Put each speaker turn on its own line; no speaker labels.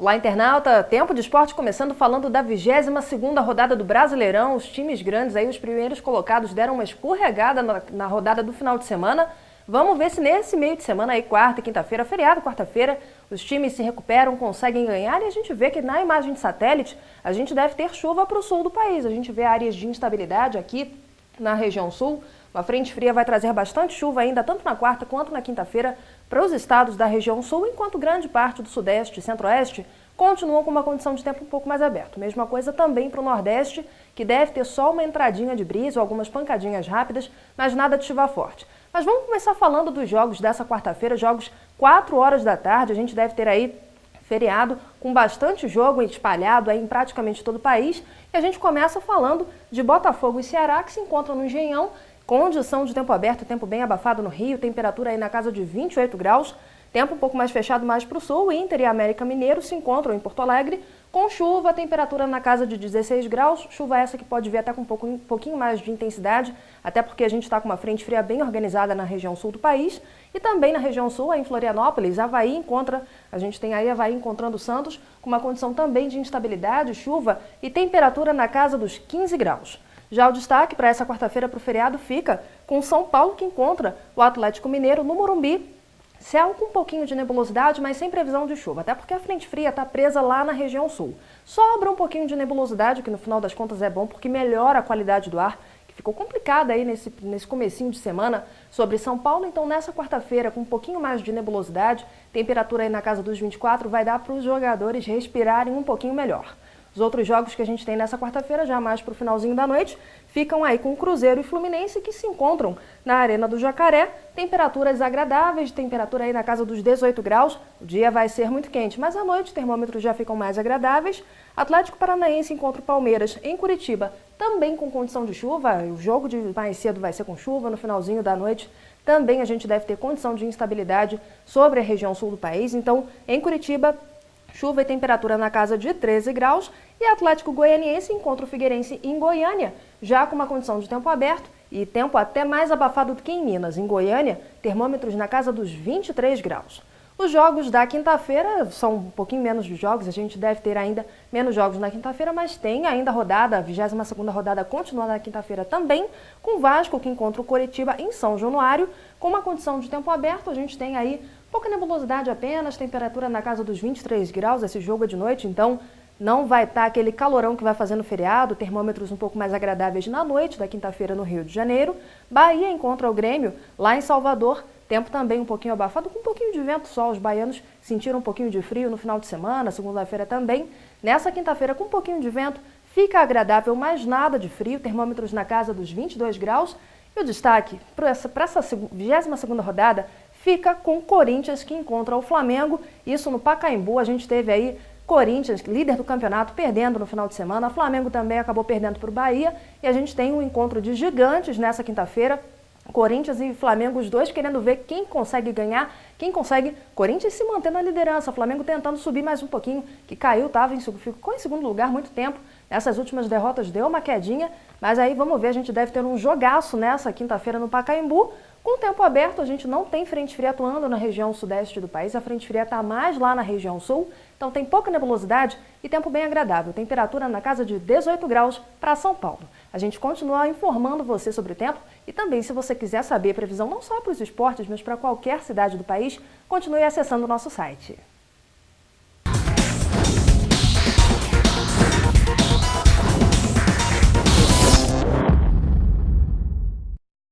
Olá, internauta! Tempo de esporte começando falando da 22ª rodada do Brasileirão. Os times grandes, aí os primeiros colocados, deram uma escorregada na rodada do final de semana. Vamos ver se nesse meio de semana, aí quarta e quinta-feira, feriado, quarta-feira, os times se recuperam, conseguem ganhar. E a gente vê que na imagem de satélite, a gente deve ter chuva para o sul do país. A gente vê áreas de instabilidade aqui na região sul. Uma frente fria vai trazer bastante chuva ainda, tanto na quarta quanto na quinta-feira, para os estados da região sul, enquanto grande parte do sudeste e centro-oeste continuam com uma condição de tempo um pouco mais aberto. Mesma coisa também para o nordeste, que deve ter só uma entradinha de brisa ou algumas pancadinhas rápidas, mas nada de chuva forte. Mas vamos começar falando dos jogos dessa quarta-feira, jogos 4 horas da tarde. A gente deve ter aí feriado com bastante jogo espalhado aí em praticamente todo o país. E a gente começa falando de Botafogo e Ceará, que se encontram no Engenhão. Condição de tempo aberto, tempo bem abafado no Rio, temperatura aí na casa de 28 graus, tempo um pouco mais fechado mais para o sul. Inter e América Mineiro se encontram em Porto Alegre com chuva, temperatura na casa de 16 graus, chuva essa que pode vir até com um pouquinho mais de intensidade, até porque a gente está com uma frente fria bem organizada na região sul do país e também na região sul, aí em Florianópolis, a gente tem aí Avaí encontrando Santos com uma condição também de instabilidade, chuva e temperatura na casa dos 15 graus. Já o destaque para essa quarta-feira para o feriado fica com São Paulo, que encontra o Atlético Mineiro no Morumbi. Céu com um pouquinho de nebulosidade, mas sem previsão de chuva, até porque a frente fria está presa lá na região sul. Sobra um pouquinho de nebulosidade, que no final das contas é bom, porque melhora a qualidade do ar, que ficou complicada aí nesse comecinho de semana sobre São Paulo. Então nessa quarta-feira, com um pouquinho mais de nebulosidade, temperatura aí na casa dos 24, vai dar para os jogadores respirarem um pouquinho melhor. Os outros jogos que a gente tem nessa quarta-feira, já mais para o finalzinho da noite, ficam aí com Cruzeiro e Fluminense, que se encontram na Arena do Jacaré. Temperaturas agradáveis, temperatura aí na casa dos 18 graus. O dia vai ser muito quente, mas à noite termômetros já ficam mais agradáveis. Atlético Paranaense encontra o Palmeiras em Curitiba, também com condição de chuva. O jogo de mais cedo vai ser com chuva, no finalzinho da noite também a gente deve ter condição de instabilidade sobre a região sul do país. Então, em Curitiba, chuva e temperatura na casa de 13 graus. E Atlético Goianiense encontra o Figueirense em Goiânia, já com uma condição de tempo aberto e tempo até mais abafado do que em Minas. Em Goiânia, termômetros na casa dos 23 graus. Os jogos da quinta-feira são um pouquinho menos de jogos, a gente deve ter ainda menos jogos na quinta-feira, mas tem ainda a rodada, a 22ª rodada continua na quinta-feira também, com o Vasco, que encontra o Coritiba em São Januário, com uma condição de tempo aberto. A gente tem aí pouca nebulosidade apenas, temperatura na casa dos 23 graus, esse jogo é de noite, então não vai estar aquele calorão que vai fazer no feriado, termômetros um pouco mais agradáveis na noite da quinta-feira no Rio de Janeiro. Bahia encontra o Grêmio lá em Salvador, tempo também um pouquinho abafado, com um pouquinho de vento só. Os baianos sentiram um pouquinho de frio no final de semana, segunda-feira também. Nessa quinta-feira, com um pouquinho de vento, fica agradável, mas nada de frio, termômetros na casa dos 22 graus. E o destaque para essa 22ª rodada fica com o Corinthians, que encontra o Flamengo, isso no Pacaembu. A gente teve aí Corinthians, líder do campeonato, perdendo no final de semana. O Flamengo também acabou perdendo para o Bahia. E a gente tem um encontro de gigantes nessa quinta-feira. Corinthians e Flamengo, os dois querendo ver quem consegue ganhar, quem consegue. Corinthians se manter na liderança, Flamengo tentando subir mais um pouquinho, que caiu, ficou em segundo lugar muito tempo. Nessas últimas derrotas deu uma quedinha, mas aí vamos ver, a gente deve ter um jogaço nessa quinta-feira no Pacaembu. Com o tempo aberto, a gente não tem frente fria atuando na região sudeste do país, a frente fria está mais lá na região sul, então tem pouca nebulosidade e tempo bem agradável. Temperatura na casa de 18 graus para São Paulo. A gente continua informando você sobre o tempo e também, se você quiser saber previsão não só para os esportes, mas para qualquer cidade do país, continue acessando o nosso site.